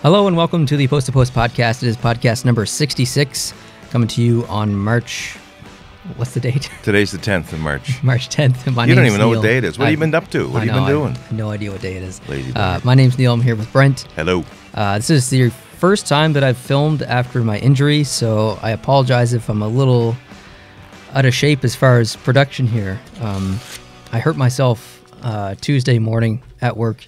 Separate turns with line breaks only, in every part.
Hello and welcome to the Post to Post podcast. It is podcast number 66, coming to you on March. What's the date?
Today's the 10th of March.
March 10th.
You don't even know what day it is. What have you been up to? What have you been doing?
I have no idea what day it is.
Lazy
my name's Neil. I'm here with Brent.
Hello.
This is the first time that I've filmed after my injury, so I apologize if I'm a little out of shape as far as production here. I hurt myself Tuesday morning at work.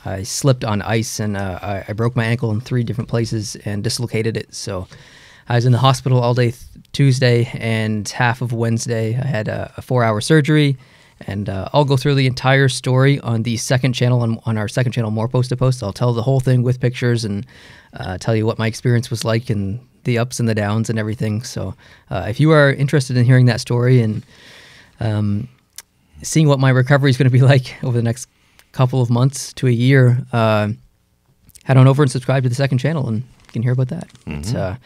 I slipped on ice and I broke my ankle in 3 different places and dislocated it. So I was in the hospital all day Tuesday and half of Wednesday. I had a 4-hour surgery, and I'll go through the entire story on the second channel, on our second channel, More Post to Post. I'll tell the whole thing with pictures and tell you what my experience was like and the ups and the downs and everything. So if you are interested in hearing that story and seeing what my recovery is going to be like over the next couple of months to a year, head on over and subscribe to the second channel and you can hear about that.
Mm-hmm.
But,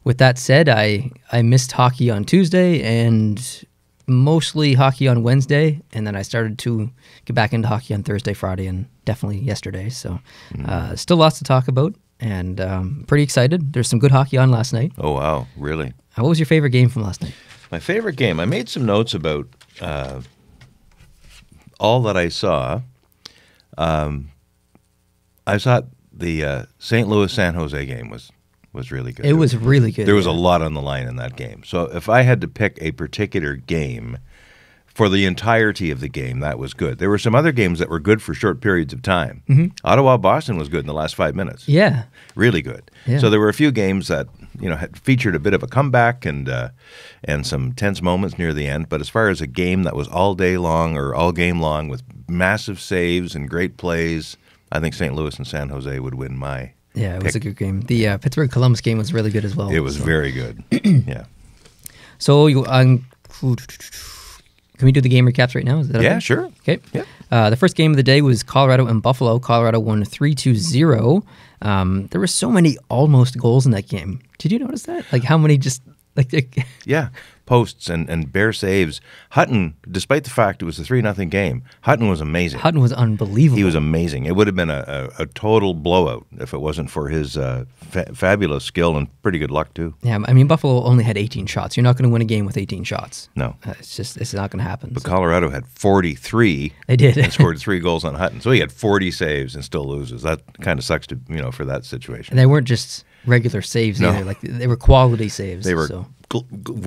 with that said, I missed hockey on Tuesday and mostly hockey on Wednesday, and then I started to get back into hockey on Thursday, Friday, and definitely yesterday. So still lots to talk about, and pretty excited. There's some good hockey on last night.
Oh, wow. Really?
What was your favorite game from last night?
My favorite game, I made some notes about all that I saw. I thought the St. Louis-San Jose game was really good.
It was really good.
There was a lot on the line in that game. So if I had to pick a particular game for the entirety of the game, that was good. There were some other games that were good for short periods of time.
Mm-hmm.
Ottawa-Boston was good in the last 5 minutes.
Yeah.
Really good.
Yeah.
So there were a few games that had featured a bit of a comeback and some tense moments near the end. But as far as a game that was all day long or all game long with massive saves and great plays, I think St. Louis and San Jose would win my
Yeah, it
pick.
was a good game. The Pittsburgh-Columbus game was really good as well.
It was very good. Yeah.
So can we do the game recaps right now? Is that okay?
Yeah, sure.
Okay.
Yeah.
The first game of the day was Colorado and Buffalo. Colorado won 3-0. There were so many almost goals in that game. Did you notice that? Like how many just like
Yeah, posts and bare saves. Hutton, despite the fact it was a 3-0 game, Hutton was amazing.
Hutton was unbelievable.
He was amazing. It would have been a total blowout if it wasn't for his fabulous skill and pretty good luck, too.
Yeah, I mean, Buffalo only had 18 shots. You're not going to win a game with 18 shots.
No.
It's not going to happen.
But Colorado had 43.
They did.
And scored 3 goals on Hutton. So he had 40 saves and still loses. That kind of sucks for that situation.
And they weren't just regular saves either. Like they were quality saves.
They were
so.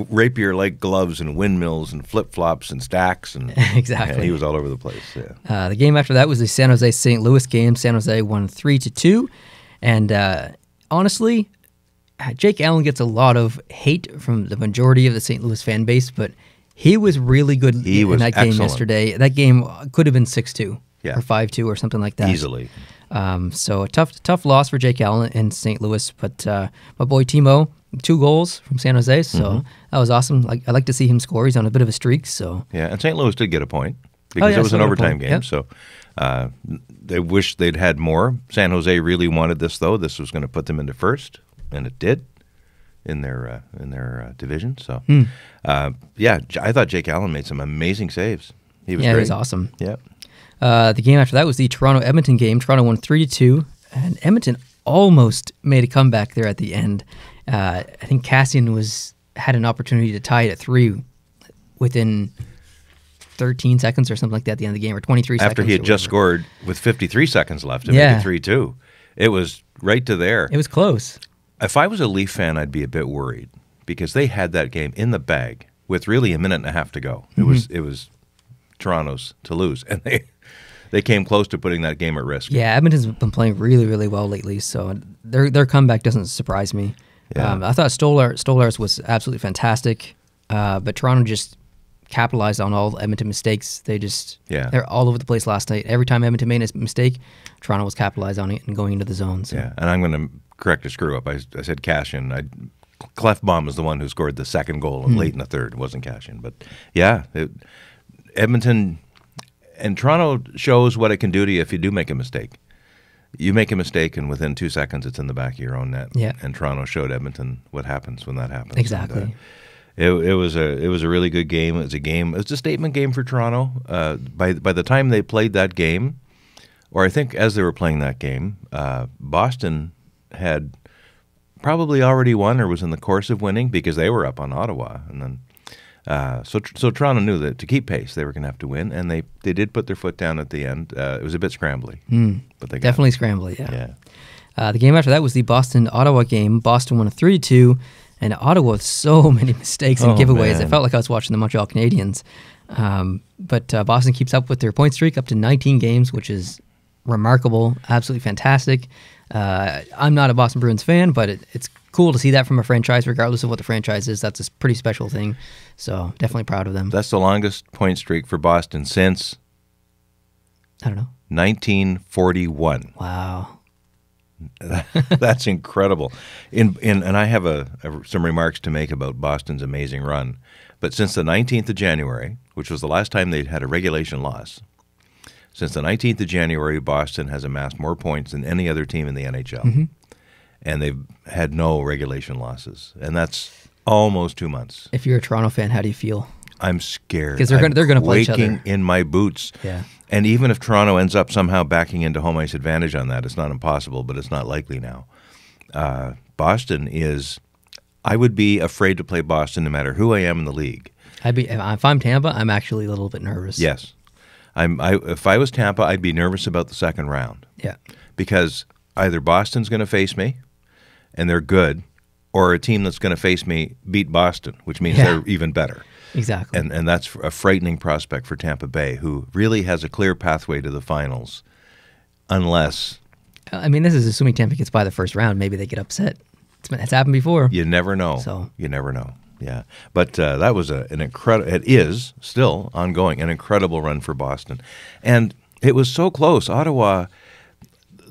rapier-like gloves and windmills and flip-flops and stacks. And
exactly.
Yeah, he was all over the place, yeah.
The game after that was the San Jose-St. Louis game. San Jose won 3-2. And honestly, Jake Allen gets a lot of hate from the majority of the St. Louis fan base, but he was really good in that game yesterday. That game could have been 6-2 or 5-2 or something like that.
Easily.
So a tough loss for Jake Allen in St. Louis, but my boy Timo, 2 goals from San Jose, so that was awesome. I like to see him score. He's on a bit of a streak. So
yeah, and St. Louis did get a point because it was an overtime game. Yep. So they wish they'd had more. San Jose really wanted this, though. This was going to put them into first, and it did in their division. So I thought Jake Allen made some amazing saves. He was great.
He was awesome.
Yeah.
The game after that was the Toronto-Edmonton game. Toronto won 3-2, and Edmonton almost made a comeback there at the end. I think Cassian had an opportunity to tie it at 3 within 13 seconds or something like that at the end of the game, or 23 seconds.
After he had just scored with 53 seconds left to make it 3-2. It was right to there.
It was close.
If I was a Leaf fan, I'd be a bit worried because they had that game in the bag with really a minute and a half to go.
Mm-hmm.
It was Toronto's to lose, and they came close to putting that game at risk.
Yeah, Edmonton's been playing really, really well lately, so their comeback doesn't surprise me.
Yeah.
I thought Stolarz was absolutely fantastic, but Toronto just capitalized on all the Edmonton mistakes. They're all over the place last night. Every time Edmonton made a mistake, Toronto was capitalized on it and going into the zone. So.
Yeah, and I'm going to correct a screw up. I said Cassian. Clefbaum was the one who scored the second goal late in the third. It wasn't Cassian, but yeah, Edmonton and Toronto shows what it can do to you if you do make a mistake. You make a mistake, and within 2 seconds, it's in the back of your own net.
Yeah.
And Toronto showed Edmonton what happens when that happens.
Exactly.
And, it was a really good game. It was a statement game for Toronto. By the time they played that game, or I think as they were playing that game, Boston had probably already won or was in the course of winning because they were up on Ottawa. And then so Toronto knew that to keep pace, they were going to have to win, and they did put their foot down at the end. It was a bit scrambly. But they
definitely scrambly, yeah. The game after that was the Boston-Ottawa game. Boston won 3-2, and Ottawa with so many mistakes and giveaways.
Man.
I felt like I was watching the Montreal Canadiens. But Boston keeps up with their point streak up to 19 games, which is remarkable, absolutely fantastic. I'm not a Boston Bruins fan, but it's cool to see that from a franchise, regardless of what the franchise is. That's a pretty special thing. So definitely proud of them.
That's the longest point streak for Boston since,
I don't know,
1941.
Wow.
That's incredible. And I have some remarks to make about Boston's amazing run. But since the 19th of January, which was the last time they'd had a regulation loss, since the 19th of January, Boston has amassed more points than any other team in the NHL. And they've had no regulation losses. And that's almost 2 months.
If you're a Toronto fan, how do you feel?
I'm scared.
Because they're going to play each other.
Quaking in my boots.
Yeah.
And even if Toronto ends up somehow backing into home ice advantage on that, it's not impossible, but it's not likely now. Boston is, I would be afraid to play Boston no matter who I am in the league.
If I'm Tampa, I'm actually a little bit nervous.
Yes. If I was Tampa, I'd be nervous about the second round.
Yeah.
Because either Boston's going to face me, and they're good, or a team that's going to face me beat Boston, which means they're even better.
Exactly.
And that's a frightening prospect for Tampa Bay, who really has a clear pathway to the finals, unless...
I mean, this is assuming Tampa gets by the first round. Maybe they get upset. It's happened before.
You never know.
So.
You never know. Yeah. But that was an incredible... It is still ongoing, an incredible run for Boston. And it was so close. Ottawa...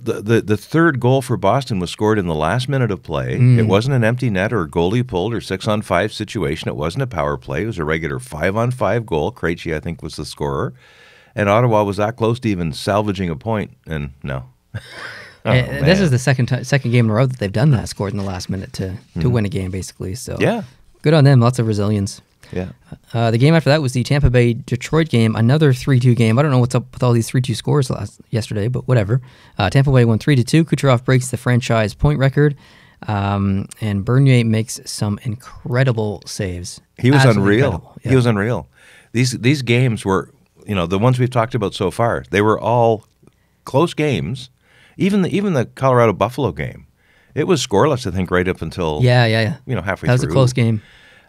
The third goal for Boston was scored in the last minute of play. It wasn't an empty net or a goalie pulled or 6-on-5 situation. It wasn't a power play. It was a regular 5-on-5 goal. Krejci, I think, was the scorer. And Ottawa was that close to even salvaging a point, and no.
This is the second game in a row that they've done that, scored in the last minute to win a game, basically. So good on them. Lots of resilience.
Yeah.
The game after that was the Tampa Bay-Detroit game, another 3-2 game. I don't know what's up with all these 3-2 scores yesterday, but whatever. Tampa Bay won 3-2. Kucherov breaks the franchise point record, and Bernier makes some incredible saves.
He was
Absolutely
unreal.
Yeah.
He was unreal. These games were, the ones we've talked about so far, they were all close games. Even the Colorado-Buffalo game, it was scoreless, I think, right up until halfway through.
That was a close game.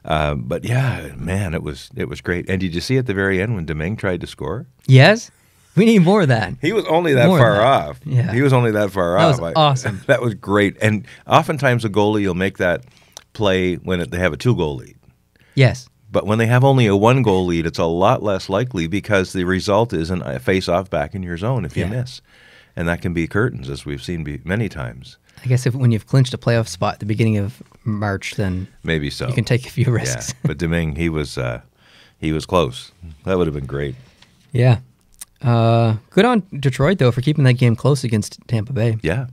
But yeah, man, it was great. And did you see at the very end when Domingue tried to score?
Yes, we need more of that.
He was only that far off.
Yeah.
He was only that far off.
That was awesome.
That was great. And oftentimes a goalie will make that play when they have a 2-goal lead.
Yes.
But when they have only a 1-goal lead, it's a lot less likely because the result isn't a face-off back in your zone if you miss. And that can be curtains, as we've seen many times.
I guess when you've clinched a playoff spot at the beginning of March, then
maybe so.
You can take a few risks.
Yeah. But Domingue, he was close. That would have been great.
Yeah. Good on Detroit, though, for keeping that game close against Tampa Bay.
Yeah.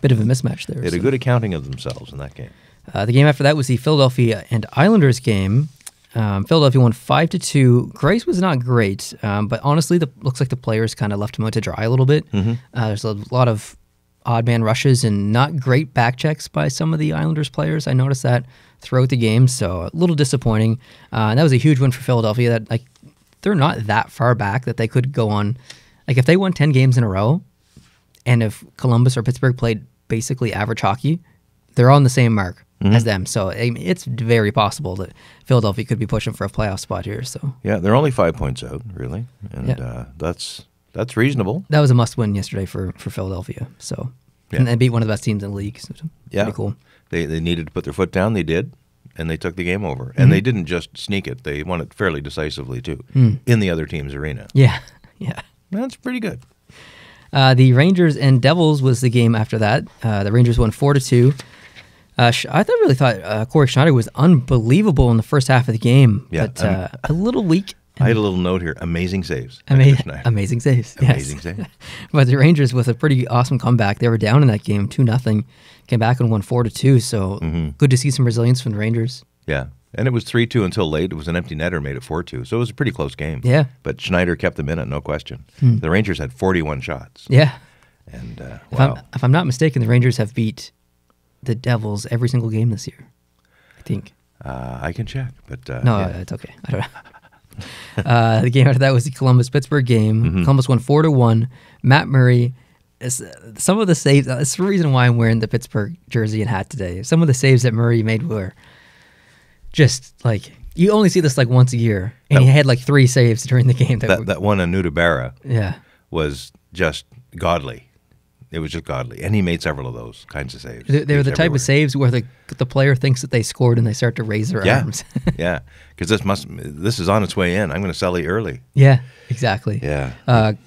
Bit of a mismatch there.
They had a good accounting of themselves in that game.
The game after that was the Philadelphia and Islanders game. Philadelphia won 5-2. Grace was not great, but honestly, looks like the players kind of left him out to dry a little bit. There's a lot of odd man rushes and not great back checks by some of the Islanders players. I noticed that throughout the game, so a little disappointing. And that was a huge win for Philadelphia. That they're not that far back that they could go on. Like if they won 10 games in a row, and if Columbus or Pittsburgh played basically average hockey, they're on the same mark as them. So it's very possible that Philadelphia could be pushing for a playoff spot here. So
yeah, they're only 5 points out, really, and that's reasonable.
That was a must-win yesterday for Philadelphia. So and they beat one of the best teams in the league. So pretty cool.
They needed to put their foot down. They did, and they took the game over. And they didn't just sneak it; they won it fairly decisively too in the other team's arena.
Yeah.
That's pretty good.
The Rangers and Devils was the game after that. The Rangers won 4-2. I really thought Corey Schneider was unbelievable in the first half of the game, but a little weak.
I had a little note here. Amazing saves.
Amazing saves.
Amazing saves.
But the Rangers, with a pretty awesome comeback, they were down in that game 2-0, came back and won 4-2. So good to see some resilience from the Rangers.
Yeah, and it was 3-2 until late. It was an empty netter made it 4-2. So it was a pretty close game.
Yeah.
But Schneider kept them in it, no question. The Rangers had 41 shots.
Yeah.
And wow.
If I'm not mistaken, the Rangers have beat the Devils every single game this year, I think.
I can check, but
no, it's okay. I don't know. The game after that was the Columbus-Pittsburgh game.
Mm-hmm.
Columbus won 4-1. Matt Murray, some of the saves, that's the reason why I'm wearing the Pittsburgh jersey and hat today. Some of the saves that Murray made were just like, you only see this like once a year, and he had like 3 saves during the game.
That one on Nudabara
yeah.
was just godly. It was just godly, and he made several of those kinds of saves.
They're the type of saves where the player thinks that they scored and they start to raise their arms.
Yeah, because this is on its way in. I'm going to sell you early.
Yeah, exactly.
Yeah,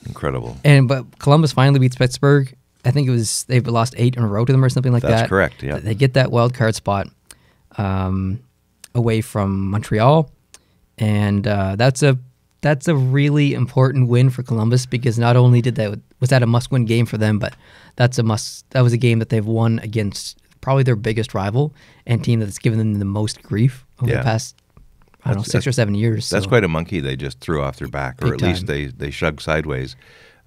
incredible.
But Columbus finally beats Pittsburgh. I think they've lost 8 in a row to them or something like that.
That's correct. Yeah,
they get that wild card spot away from Montreal, and that's a really important win for Columbus, because not only was that a must-win game for them, but that was a game that they've won against probably their biggest rival and team that's given them the most grief over the past, 6 or 7 years.
That's
so.
quite a monkey they just threw off their back, or
Big
at least they shrugged sideways.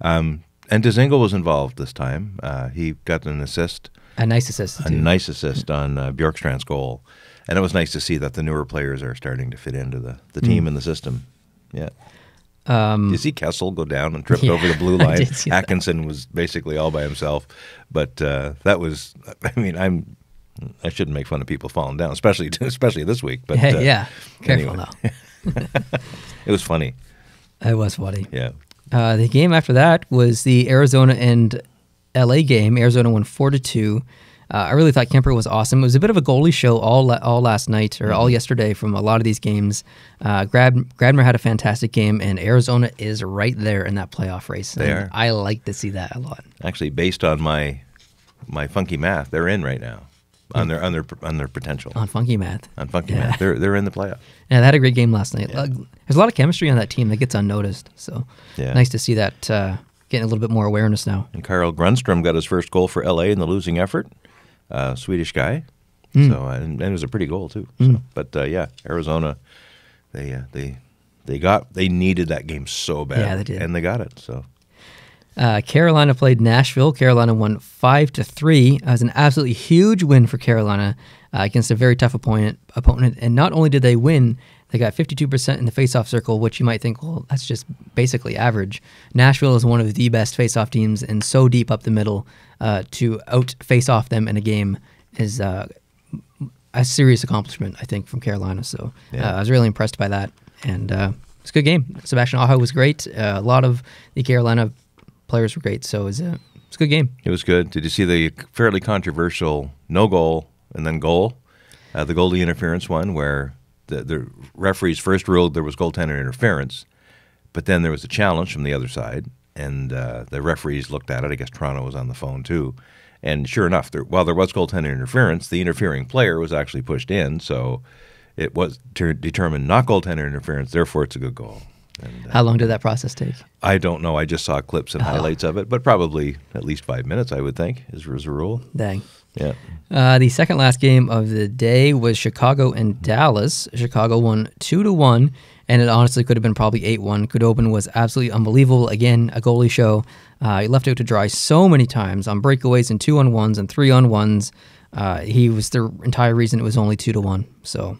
And Dzingel was involved this time. He got an assist.
A nice assist, too.
A nice assist on Bjorkstrand's goal. And it was nice to see that the newer players are starting to fit into the team and the system. Yeah. You see Kessel go down and tripped over the blue line. Atkinson was basically all by himself. But that was, I shouldn't make fun of people falling down, especially this week. But
yeah, careful
anyway.
now.
It was funny.
It was funny.
Yeah.
The game after that was the Arizona and LA game. Arizona won 4-2. I really thought Kemper was awesome. It was a bit of a goalie show all last night, or all yesterday from a lot of these games. Gradmer had a fantastic game, and Arizona is right there in that playoff race.
They are.
I like to see that a lot.
Actually, based on my funky math, they're in right now on their potential.
On funky math.
On funky math, they're in the playoff.
Yeah, they had a great game last night. Yeah. There's a lot of chemistry on that team that gets unnoticed. So nice to see that getting a little bit more awareness now.
And Carl Grundstrom got his first goal for LA in the losing effort. Swedish guy, so and it was a pretty goal too. So, but Arizona, they needed that game so bad,
yeah, they did,
and they got it. So
Carolina played Nashville. Carolina won 5-3. It was an absolutely huge win for Carolina against a very tough opponent. And not only did they win, they got 52% in the faceoff circle, which you might think, well, that's just basically average. Nashville is one of the best faceoff teams, and so deep up the middle, to out-face off them in a game is a serious accomplishment, I think, from Carolina. So I was really impressed by that, and it's a good game. Sebastian Aho was great. A lot of the Carolina players were great, so it's a good game.
It was good. Did you see the fairly controversial no goal and then goal, the goalie interference one, where the referees first ruled there was goaltender interference, but then there was a challenge from the other side, and the referees looked at it. I guess Toronto was on the phone too, and sure enough, while there was goaltender interference, the interfering player was actually pushed in, so it was determined not goaltender interference, therefore it's a good goal. And,
how long did that process take?
I don't know. I just saw clips and highlights of it, but probably at least 5 minutes, I would think, is a rule.
Dang.
Yeah.
The second last game of the day was Chicago and Dallas. Chicago won 2-1, and it honestly could have been probably 8-1. Khudobin was absolutely unbelievable. Again, a goalie show. He left out to dry so many times on breakaways and 2-on-1s and 3-on-1s. He was the entire reason it was only 2-1. So.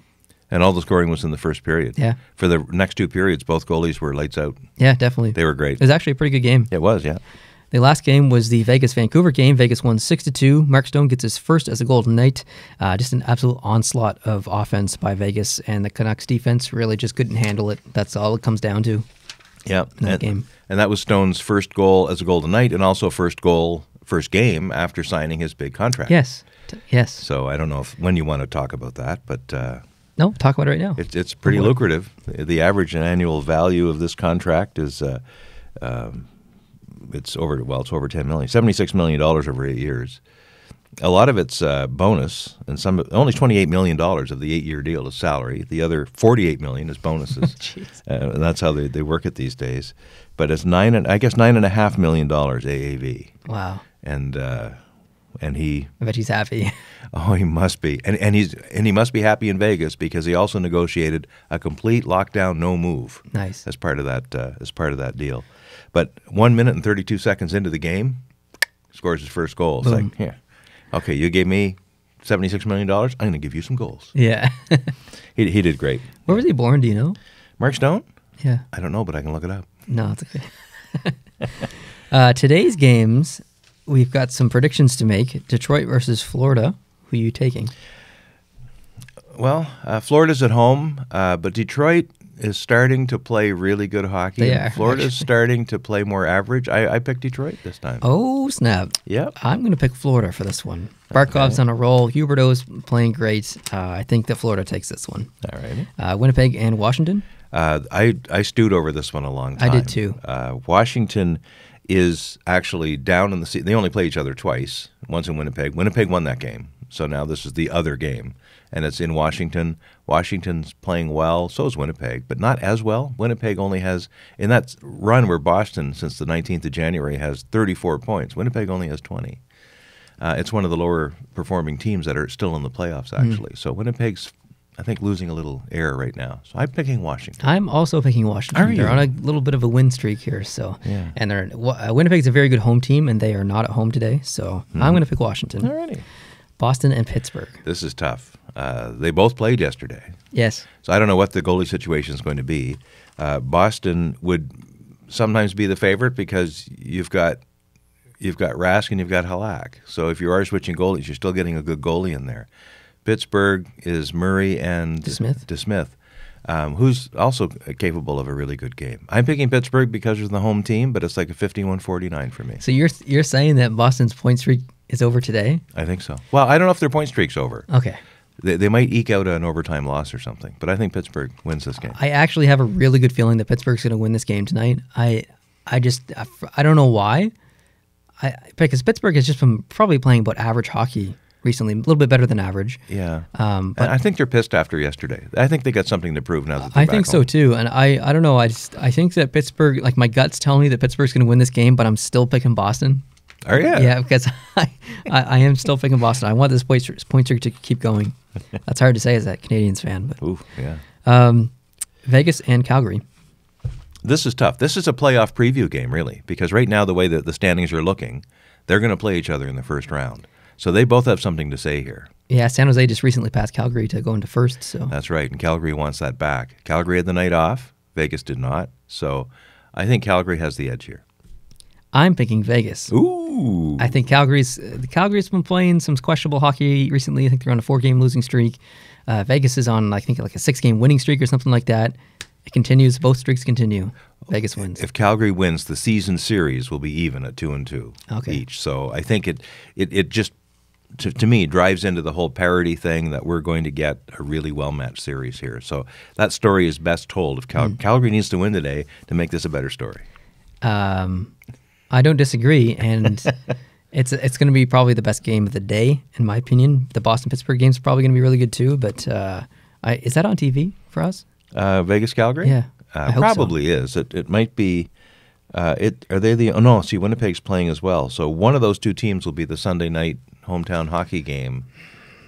And all the scoring was in the first period.
Yeah.
For the next 2 periods, both goalies were lights out.
Yeah, definitely.
They were great.
It was actually a pretty good game.
It was, yeah.
The last game was the Vegas-Vancouver game. Vegas won 6-2. Mark Stone gets his first as a Golden Knight. Just an absolute onslaught of offense by Vegas, and the Canucks defense really just couldn't handle it. That's all it comes down to.
Yeah.
In that game.
And that was Stone's first goal as a Golden Knight, and also first game after signing his big contract.
Yes. Yes.
So I don't know when you want to talk about that, but
no, talk about it right now.
It's pretty lucrative. The average annual value of this contract is it's over $10 million, $76 million over 8 years. A lot of it's bonus, and only $28 million of the 8-year deal is salary. The other $48 million is bonuses. And that's how they work it these days. But it's $9.5 million AAV.
Wow.
And he,
I bet he's happy.
Oh, he must be, and he must be happy in Vegas because he also negotiated a complete lockdown, no move.
Nice.
As part of that deal. But 1 minute and 32 seconds into the game, scores his first goal. It's like, yeah, okay, you gave me $76 million. I'm going to give you some goals.
Yeah.
He did great.
Where was he born? Do you know?
Mark Stone?
Yeah.
I don't know, but I can look it up.
No, it's okay. Today's games, we've got some predictions to make. Detroit versus Florida. Who are you taking?
Well, Florida's at home, but Detroit is starting to play really good hockey.
They are,
Florida's
actually.
starting to play more average. I picked Detroit this time.
Oh, snap.
Yep.
I'm going to pick Florida for this one. Barkov's on a roll. Huberdeau's playing great. I think that Florida takes this one.
All right.
Winnipeg and Washington.
I stewed over this one a long time.
I did too.
Washington is actually down in the season. They only play each other twice, once in Winnipeg. Winnipeg won that game, so now this is the other game, and it's in Washington. Washington's playing well, so is Winnipeg, but not as well. Winnipeg only has, in that run where Boston, since the 19th of January, has 34 points, Winnipeg only has 20. It's one of the lower performing teams that are still in the playoffs, actually. So Winnipeg's, I think, losing a little air right now. So I'm picking Washington.
I'm also picking Washington.
Are you?
They're on a little bit of a win streak here, so
Yeah.
and they're Winnipeg's a very good home team, and they are not at home today. So I'm going to pick Washington.
Alrighty.
Boston and Pittsburgh.
This is tough. They both played yesterday.
Yes.
So I don't know what the goalie situation is going to be. Boston would sometimes be the favorite because you've got Rask and you've got Halak. So if you are switching goalies, you're still getting a good goalie in there. Pittsburgh is Murray and DeSmith, who's also capable of a really good game. I'm picking Pittsburgh because of the home team, but it's like a 51-49 for me.
So you're saying that Boston's point streak is over today?
I think so. Well, I don't know if their point streak's over.
Okay.
They might eke out an overtime loss or something, but I think Pittsburgh wins this game.
I actually have a really good feeling that Pittsburgh's going to win this game tonight. I don't know why. Because Pittsburgh has just been probably playing about average hockey recently, a little bit better than average.
Yeah.
But
I think they're pissed after yesterday. I think they got something to prove now that they're
I
back
think so
home.
too, and I don't know. I think that Pittsburgh, like my gut's telling me that Pittsburgh's going to win this game, but I'm still picking Boston.
Oh, yeah.
Yeah, because I am still picking Boston. I want this point streak to keep going. That's hard to say as a Canadiens fan, but
Ooh, yeah.
Vegas and Calgary.
This is tough. This is a playoff preview game, really, because right now the way that the standings are looking, they're going to play each other in the first round. So they both have something to say here.
Yeah, San Jose just recently passed Calgary to go into first. So
That's right, and Calgary wants that back. Calgary had the night off. Vegas did not. So I think Calgary has the edge here.
I'm picking Vegas.
Ooh.
I think Calgary's been playing some questionable hockey recently. I think they're on a 4-game losing streak. Vegas is on, I think, like a 6-game winning streak or something like that. It continues. Both streaks continue. Vegas wins.
If Calgary wins, the season series will be even at 2-2 each. So I think it just, to me, drives into the whole parity thing that we're going to get a really well-matched series here. So that story is best told if Calgary needs to win today to make this a better story.
I don't disagree, and it's going to be probably the best game of the day, in my opinion. The Boston-Pittsburgh game is probably going to be really good too, but is that on TV for us?
Vegas, Calgary?
Yeah, I hope
probably is. It might be. Are they the? Oh no, see, Winnipeg's playing as well. So one of those two teams will be the Sunday night hometown hockey game.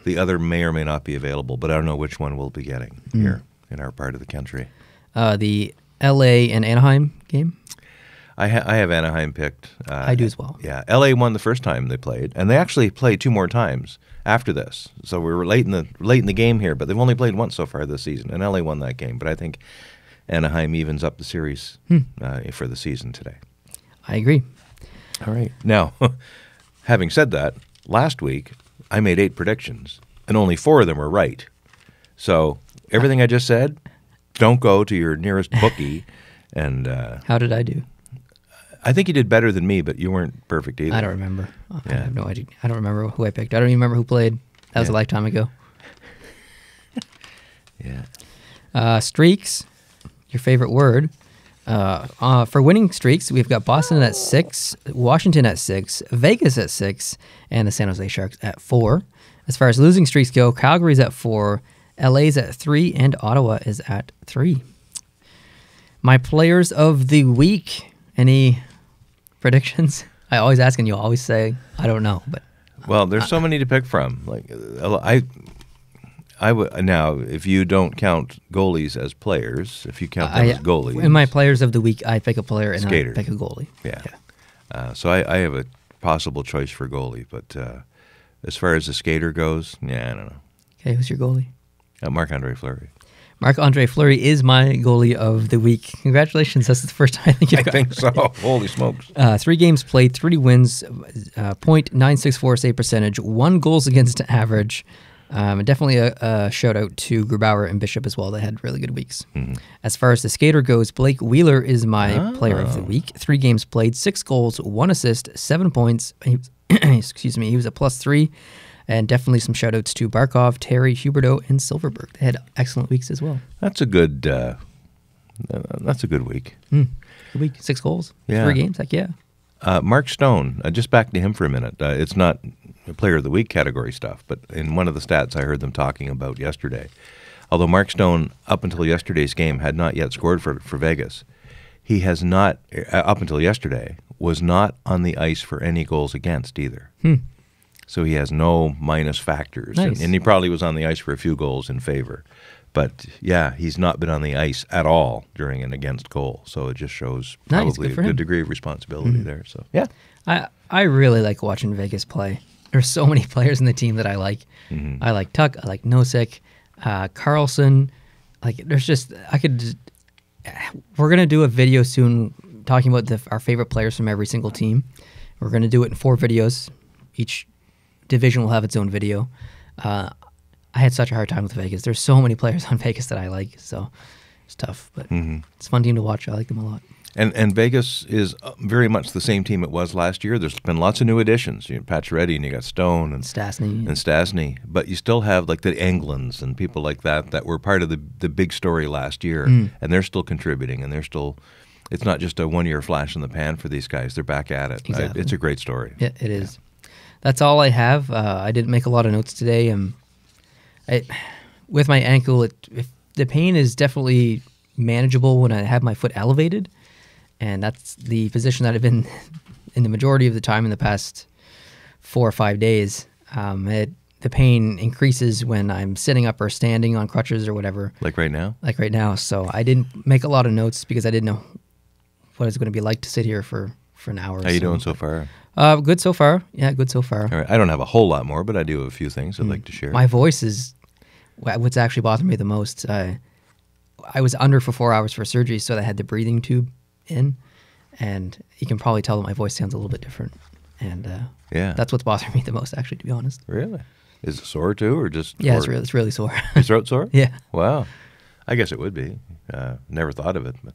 The other may or may not be available, but I don't know which one we'll be getting here in our part of the country.
The L.A. and Anaheim game.
I have Anaheim picked.
I do as well.
Yeah, L.A. won the first time they played, and they actually played 2 more times after this. So we were late in the game here, but they've only played once so far this season, and L.A. won that game. But I think Anaheim evens up the series for the season today.
I agree.
All right. Now, having said that, last week I made 8 predictions, and only 4 of them were right. So everything I just said, don't go to your nearest bookie. And
how did I do?
I think you did better than me, but you weren't perfect either.
I don't remember. I have no idea. I don't remember who I picked. I don't even remember who played. That was a lifetime ago.
Yeah.
Streaks, your favorite word. For winning streaks, we've got Boston at 6, Washington at 6, Vegas at 6, and the San Jose Sharks at 4. As far as losing streaks go, Calgary's at 4, LA's at 3, and Ottawa is at 3. My players of the week. Any predictions? I always ask, and you always say, I don't know. But
well, there's so many to pick from. Like I would now, if you don't count goalies as players, if you count them as goalies,
in my players of the week, I pick a player and
skaters.
I pick a goalie.
Yeah. So I have a possible choice for goalie, but As far as the skater goes, yeah, I don't know.
Okay, who's your goalie?
Marc-Andre Fleury.
Marc-Andre Fleury is my goalie of the week. Congratulations. That's the first time I think you've got
think
it
so.
right.
Holy smokes.
3 games played, 3 wins, .964 save percentage, 1 goals against average. Definitely a shout out to Grubauer and Bishop as well. They had really good weeks.
Mm-hmm.
As far as the skater goes, Blake Wheeler is my player of the week. 3 games played, 6 goals, 1 assist, 7 points. Excuse me, he was a +3. And definitely some shout outs to Barkov, Terry, Huberdeau, and Silverberg. They had excellent weeks as well.
That's a good week.
Good week, 6 goals,
Yeah.
3 games. Heck yeah.
Mark Stone, just back to him for a minute. It's not a player of the week category stuff, but in one of the stats I heard them talking about yesterday, although Mark Stone, up until yesterday's game, had not yet scored for Vegas, he has not, up until yesterday, was not on the ice for any goals against either. So he has no minus factors.
Nice.
And he probably was on the ice for a few goals in favor. But, yeah, he's not been on the ice at all during an against goal. So it just shows probably a good degree of responsibility there. So, yeah.
I really like watching Vegas play. There's so many players in the team that I like. I like Tuck. I like Nosek, Carlson. Like, there's just, we're going to do a video soon talking about our favorite players from every single team. We're going to do it in 4 videos. Each division will have its own video. I had such a hard time with Vegas. There's so many players on Vegas that I like, so it's tough. But it's a fun team to watch. I like them a lot.
And Vegas is very much the same team it was last year. There's been lots of new additions. You know, Pacioretty, and you got Stone and Stastny. But you still have like the Englunds and people like that were part of the big story last year, and they're still contributing, and they're still. It's not just a one-year flash in the pan for these guys. They're back at it.
Exactly.
It's a great story.
Yeah, it is. That's all I have. I didn't make a lot of notes today. With my ankle, the pain is definitely manageable when I have my foot elevated, and that's the position that I've been in the majority of the time in the past 4 or 5 days. The pain increases when I'm sitting up or standing on crutches or whatever.
Like right now?
Like right now. So I didn't make a lot of notes because I didn't know what it's going to be like to sit here for an hour.
How you doing so far?
Good so far. Yeah, good so far.
All right. I don't have a whole lot more, but I do have a few things I'd like to share.
My voice is what's actually bothering me the most. I was under for 4 hours for surgery, so I had the breathing tube in, and you can probably tell that my voice sounds a little bit different. And that's what's bothering me the most, actually, to be honest.
Really? Is it sore too, or just?
Yeah, it's really sore.
Your throat sore?
Yeah.
Wow. I guess it would be. Never thought of it, but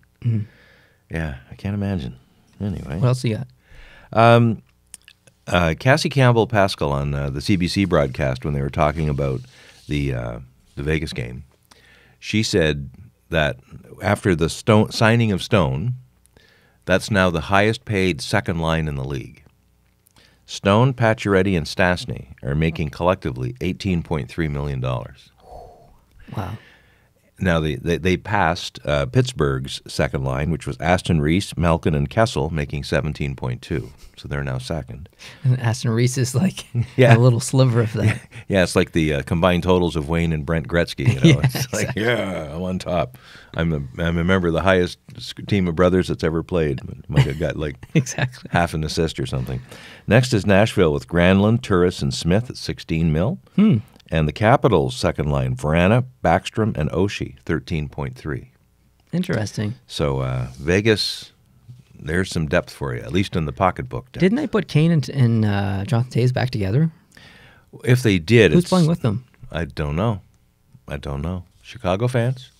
yeah, I can't imagine. Anyway.
What else do you got?
Cassie Campbell Pascal on the CBC broadcast when they were talking about the Vegas game, she said that after the signing of Stone, that's now the highest paid second line in the league. Stone, Pacioretty, and Stastny are making collectively $18.3 million.
Wow.
Now, they passed Pittsburgh's second line, which was Aston Reese, Malkin, and Kessel, making 17.2. So they're now second.
And Aston Reese is like a little sliver of that.
Yeah, it's like the combined totals of Wayne and Brent Gretzky. You know? It's like, I'm on top. I'm a member of the highest team of brothers that's ever played. Might have got like
exactly
half an assist or something. Next is Nashville with Granlund, Turris, and Smith at 16 mil. And the Capitals' second line, Vrana, Backstrom, and Oshie, 13.3.
Interesting.
So Vegas, there's some depth for you, at least in the pocketbook depth.
Didn't they put Kane and Jonathan Toews back together?
If they did.
Who's playing with them?
I don't know. Chicago fans,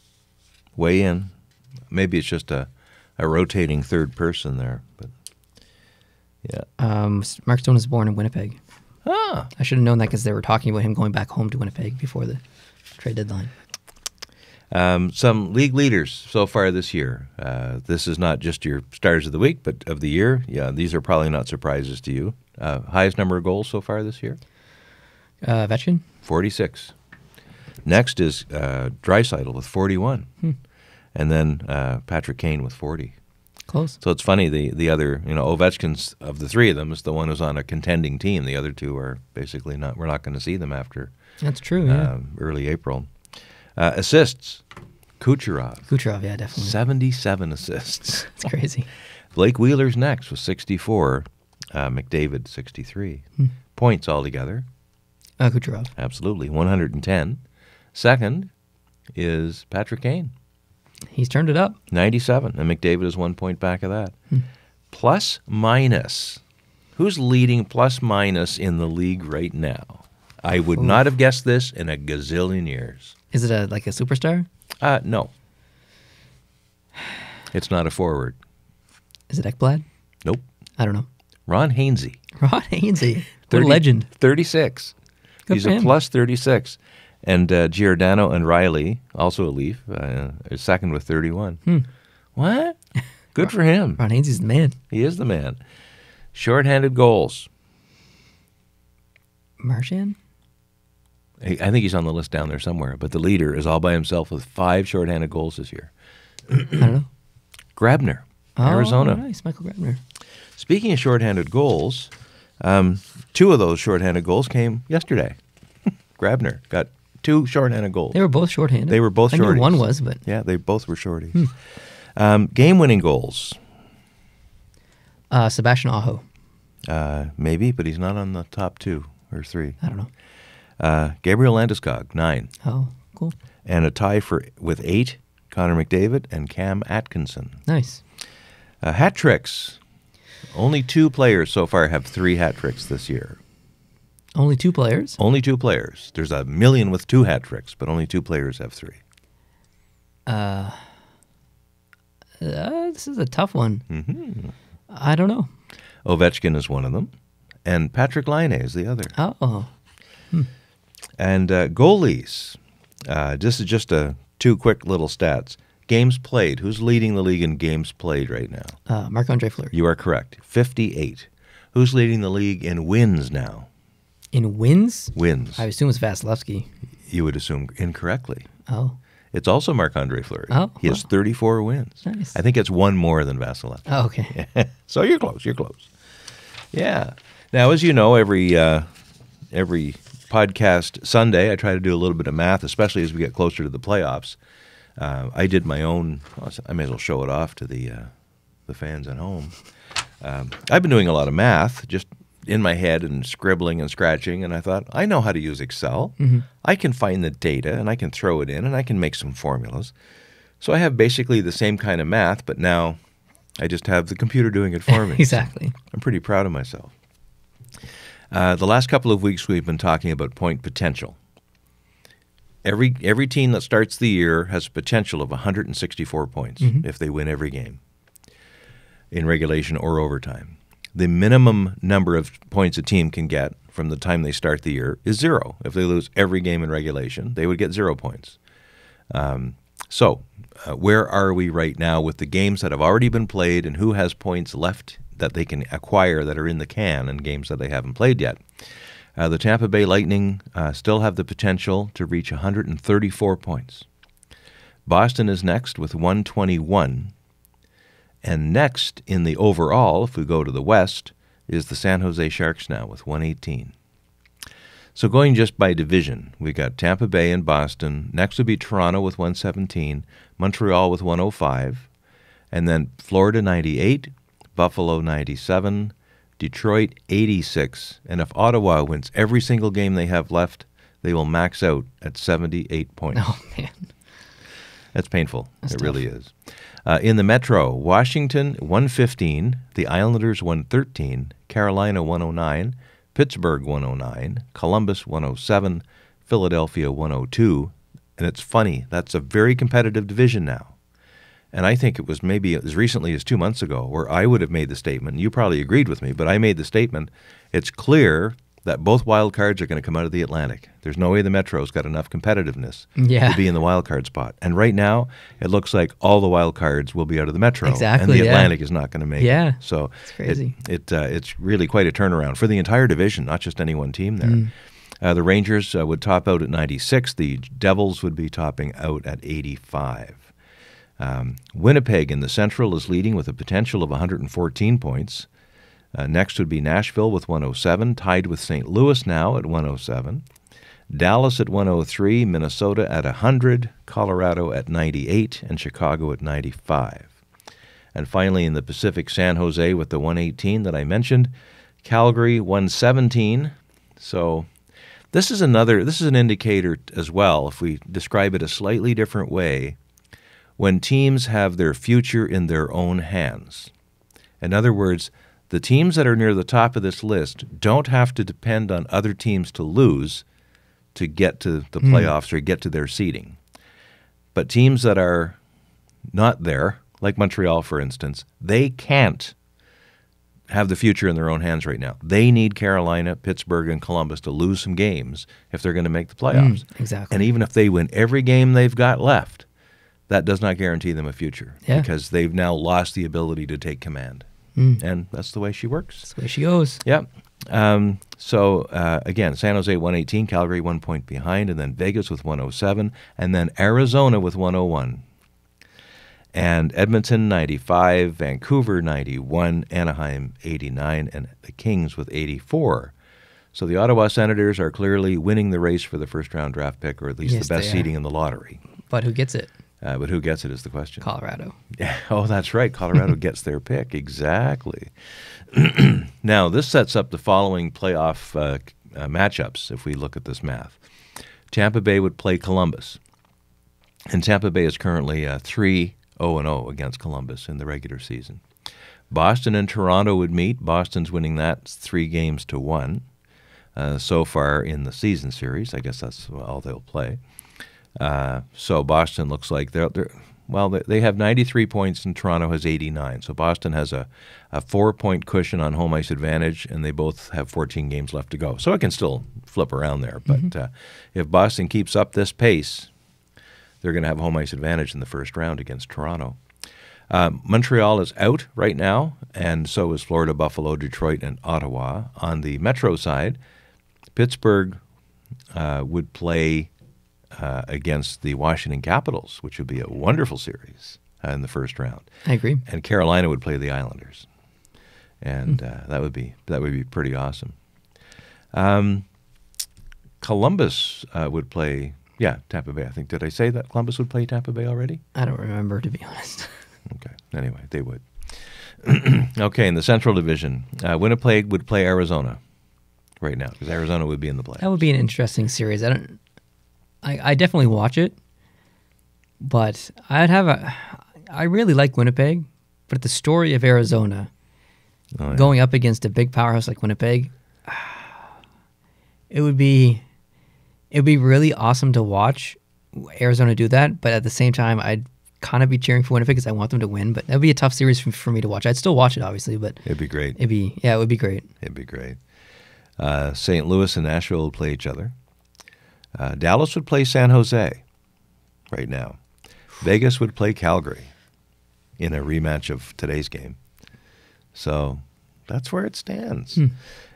weigh in. Maybe it's just a rotating third person there. But yeah.
Mark Stone was born in Winnipeg.
Ah.
I should have known that because they were talking about him going back home to Winnipeg before the trade deadline.
Some league leaders so far this year. This is not just your stars of the week, but of the year. Yeah, these are probably not surprises to you. Highest number of goals so far this year?
Vetchin?
46. Next is Draisaitl with 41. And then Patrick Kane with 40.
Close.
So it's funny, the other, Ovechkin's, of the three of them, is the one who's on a contending team. The other two are basically not, we're not going to see them after
That's true, yeah.
Early April. Assists, Kucherov.
Kucherov, yeah, definitely.
77 assists.
It's crazy.
Blake Wheeler's next with 64. McDavid, 63. Points altogether,
Kucherov.
Absolutely, 110. Second is Patrick Kane,
He's turned it up.
97, and McDavid is 1 point back of that. Plus minus. Who's leading plus minus in the league right now? I would not have guessed this in a gazillion years.
Is it like a superstar?
No. It's not a forward.
Is it Ekblad?
Nope.
I don't know.
Ron Hainsey.
Ron Hainsey. What a legend.
36.
Good
He's
for
a
him.
plus 36. And Giordano and Riley, also a Leaf, is second with 31. What? Good for him.
Ron Hainsey's the man.
He is the man. Shorthanded goals.
Marchand?
I think he's on the list down there somewhere, but the leader is all by himself with 5 shorthanded goals this year.
I don't know.
Grabner, Arizona.
Nice. Michael Grabner.
Speaking of shorthanded goals, 2 of those shorthanded goals came yesterday. Grabner got 2 shorthanded goals.
They were both shorthanded.
They were both
I knew
shorties.
one was, but...
Yeah, they both were shorties. Game-winning goals.
Sebastian Aho.
Maybe, but he's not on the top 2 or 3.
I don't know.
Gabriel Landeskog, 9.
Oh, cool.
And a tie with 8, Connor McDavid and Cam Atkinson.
Nice.
Hat tricks. Only 2 players so far have 3 hat tricks this year.
Only 2 players?
Only 2 players. There's a million with 2 hat tricks, but only 2 players have 3.
This is a tough one.
Mm-hmm.
I don't know.
Ovechkin is one of them, and Patrick Laine is the other.
Oh.
And goalies. This is just 2 quick little stats. Games played. Who's leading the league in games played right now?
Marc-Andre Fleury.
You are correct. 58. Who's leading the league in wins now?
In wins?
Wins.
I assume it's Vasilevsky.
You would assume incorrectly.
Oh.
It's also Marc-Andre Fleury.
Oh,
he has 34 wins.
Nice.
I think it's 1 more than Vasilevsky.
Oh, okay.
So you're close. You're close. Yeah. Now, as you know, every podcast Sunday, I try to do a little bit of math, especially as we get closer to the playoffs. I did my own. I may as well show it off to the fans at home. I've been doing a lot of math, just in my head and scribbling and scratching, and I thought, I know how to use Excel. I can find the data, and I can throw it in, and I can make some formulas. So I have basically the same kind of math, but now I just have the computer doing it for me.
Exactly.
I'm pretty proud of myself. The last couple of weeks, we've been talking about point potential. Every team that starts the year has a potential of 164 points if they win every game in regulation or overtime. The minimum number of points a team can get from the time they start the year is 0. If they lose every game in regulation, they would get 0 points. So where are we right now with the games that have already been played and who has points left that they can acquire that are in the can and games that they haven't played yet? The Tampa Bay Lightning still have the potential to reach 134 points. Boston is next with 121. And next in the overall, if we go to the West, is the San Jose Sharks now with 118. So going just by division, we got Tampa Bay and Boston. Next would be Toronto with 117, Montreal with 105, and then Florida 98, Buffalo 97, Detroit 86, and if Ottawa wins every single game they have left, they will max out at 78 points.
Oh, man.
That's painful.
That's
it
tough.
really is. In the Metro, Washington 115, the Islanders 113, Carolina 109, Pittsburgh 109, Columbus 107, Philadelphia 102. And it's funny, that's a very competitive division now. And I think it was maybe as recently as 2 months ago where I would have made the statement, you probably agreed with me, but I made the statement, it's clear that both wild cards are going to come out of the Atlantic. There's no way the Metro's got enough competitiveness to be in the wild card spot. And right now, it looks like all the wild cards will be out of the Metro.
Exactly,
and the Atlantic is not going to make it. So
it's crazy.
It's really quite a turnaround for the entire division, not just any one team there. The Rangers would top out at 96. The Devils would be topping out at 85. Winnipeg in the Central is leading with a potential of 114 points. Next would be Nashville with 107, tied with St. Louis now at 107. Dallas at 103, Minnesota at 100, Colorado at 98, and Chicago at 95. And finally in the Pacific, San Jose with the 118 that I mentioned, Calgary 117. So This is an indicator as well, if we describe it a slightly different way, when teams have their future in their own hands. In other words, the teams that are near the top of this list don't have to depend on other teams to lose to get to the playoffs or get to their seeding. But teams that are not there, like Montreal, for instance, they can't have the future in their own hands right now. They need Carolina, Pittsburgh, and Columbus to lose some games if they're going to make the playoffs.
Exactly.
And even if they win every game they've got left, that does not guarantee them a future because they've now lost the ability to take command. And that's the way she works.
That's the way she goes.
Yep. So, again, San Jose 118, Calgary 1 point behind, and then Vegas with 107, and then Arizona with 101. And Edmonton 95, Vancouver 91, Anaheim 89, and the Kings with 84. So the Ottawa Senators are clearly winning the race for the first-round draft pick, or at least the best seeding in the lottery.
But who gets it?
But who gets it is the question.
Colorado.
Yeah. Oh, that's right. Colorado gets their pick. Exactly. Now, this sets up the following playoff matchups if we look at this math. Tampa Bay would play Columbus. And Tampa Bay is currently 3-0-0 against Columbus in the regular season. Boston and Toronto would meet. Boston's winning that 3-1 so far in the season series. I guess that's all they'll play. So Boston looks like they have 93 points and Toronto has 89. So Boston has a 4-point cushion on home ice advantage, and they both have 14 games left to go. So it can still flip around there. But if Boston keeps up this pace, they're going to have home ice advantage in the first round against Toronto. Montreal is out right now, and so is Florida, Buffalo, Detroit, and Ottawa. On the Metro side, Pittsburgh would play against the Washington Capitals, which would be a wonderful series in the first round.
I agree.
And Carolina would play the Islanders, and that would be pretty awesome. Columbus would play, Tampa Bay. I think, did I say that Columbus would play Tampa Bay already?
I don't remember, to be honest.
Okay. Anyway, they would. Okay, in the Central Division, Winnipeg would play Arizona right now because Arizona would be in the playoffs.
That would be an interesting series. I definitely watch it, but I really like Winnipeg, but the story of Arizona going up against a big powerhouse like Winnipeg, it would be really awesome to watch Arizona do that, but at the same time, I'd kind of be cheering for Winnipeg because I want them to win, but that would be a tough series for me to watch. I'd still watch it, obviously, but
it'd be great.
It would be great.
It'd be great. St. Louis and Nashville would play each other. Dallas would play San Jose right now. Vegas would play Calgary in a rematch of today's game. So that's where it stands.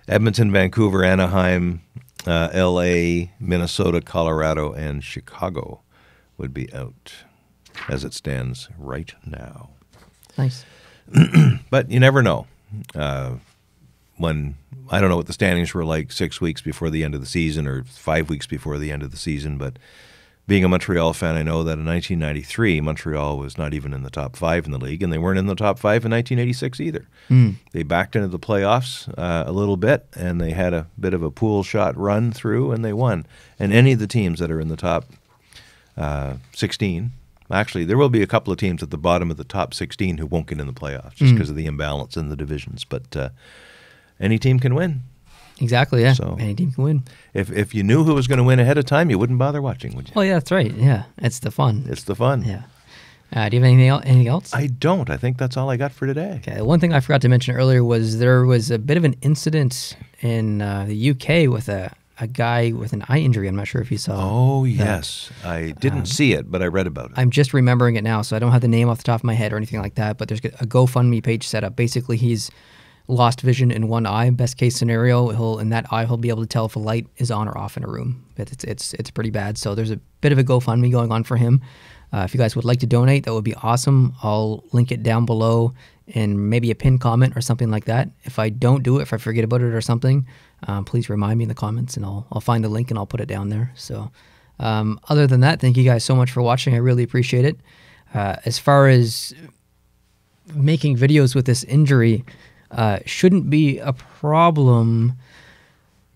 Edmonton, Vancouver, Anaheim, L.A., Minnesota, Colorado, and Chicago would be out as it stands right now.
Nice.
But you never know. When I don't know what the standings were like 6 weeks before the end of the season or 5 weeks before the end of the season, but being a Montreal fan, I know that in 1993, Montreal was not even in the top 5 in the league, and they weren't in the top 5 in 1986 either. They backed into the playoffs a little bit, and they had a bit of a pool shot run through, and they won. And any of the teams that are in the top 16, actually, there will be a couple of teams at the bottom of the top 16 who won't get in the playoffs just because of the imbalance in the divisions, but any team can win.
Exactly, yeah.
So
any team can win.
If you knew who was going to win ahead of time, you wouldn't bother watching, would you?
Well, yeah, that's right. Yeah, it's the fun.
It's the fun.
Yeah. Do you have anything else?
I don't. I think that's all I got for today.
Okay. One thing I forgot to mention earlier was there was a bit of an incident in the UK with a guy with an eye injury. I'm not sure if you saw.
Oh, yes. I didn't see it, but I read about it.
I'm just remembering it now, so I don't have the name off the top of my head or anything like that, but there's a GoFundMe page set up. Basically, he's lost vision in one eye. Best case scenario, he'll be able to tell if a light is on or off in a room. But it's pretty bad. So there's a bit of a GoFundMe going on for him. If you guys would like to donate, that would be awesome. I'll link it down below in maybe a pinned comment or something like that. If I don't do it, if I forget about it or something, please remind me in the comments, and I'll find the link and I'll put it down there. So other than that, thank you guys so much for watching. I really appreciate it. As far as making videos with this injury, shouldn't be a problem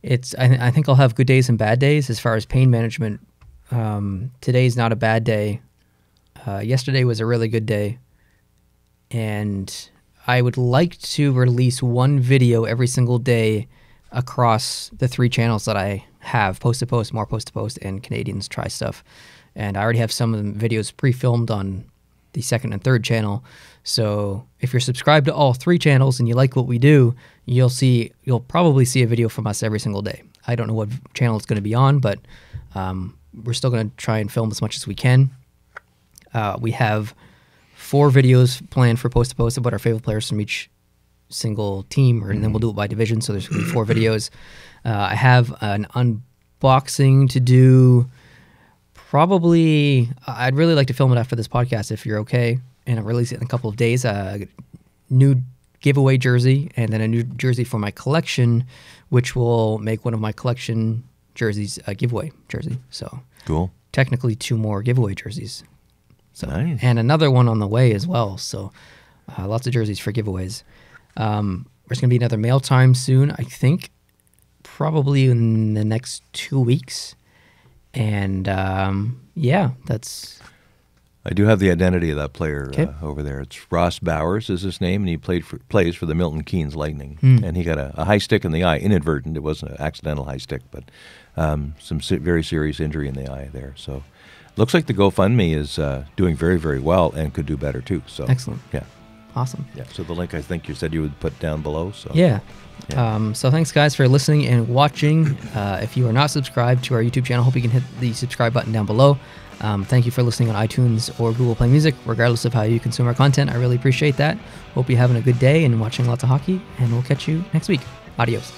I think I'll have good days and bad days as far as pain management. Today's not a bad day. Yesterday was a really good day. And I would like to release one video every single day across the 3 channels that I have, Post to Post, More Post to Post, and Canadians Try Stuff. And I already have some of the videos pre-filmed on the 2nd and 3rd channel. So if you're subscribed to all 3 channels and you like what we do, you'll probably see a video from us every single day. I don't know what channel it's going to be on, but we're still going to try and film as much as we can. We have 4 videos planned for Post to Post about our favorite players from each single team, and then we'll do it by division. So there's going to be 4 videos. I have an unboxing to do. Probably, I'd really like to film it after this podcast if you're okay, and I'll release it in a couple of days. New giveaway jersey, and then a new jersey for my collection, which will make one of my collection jerseys a giveaway jersey. So
cool.
Technically 2 more giveaway jerseys. So,
nice.
And another one on the way as well. So lots of jerseys for giveaways. There's going to be another mail time soon, I think, probably in the next 2 weeks. And yeah, that's...
I do have the identity of that player over there. It's Ross Bowers is his name, and he plays for the Milton Keynes Lightning. And he got a high stick in the eye, inadvertent. It wasn't an accidental high stick, but some very serious injury in the eye there. So looks like the GoFundMe is doing very, very well and could do better too. So
excellent.
Yeah.
Awesome.
Yeah. So the link I think you said you would put down below. So
yeah. So thanks guys for listening and watching. If you are not subscribed to our YouTube channel, hope you can hit the subscribe button down below. Thank you for listening on iTunes or Google Play Music, regardless of how you consume our content. I really appreciate that. Hope you're having a good day and watching lots of hockey, and we'll catch you next week. Adios.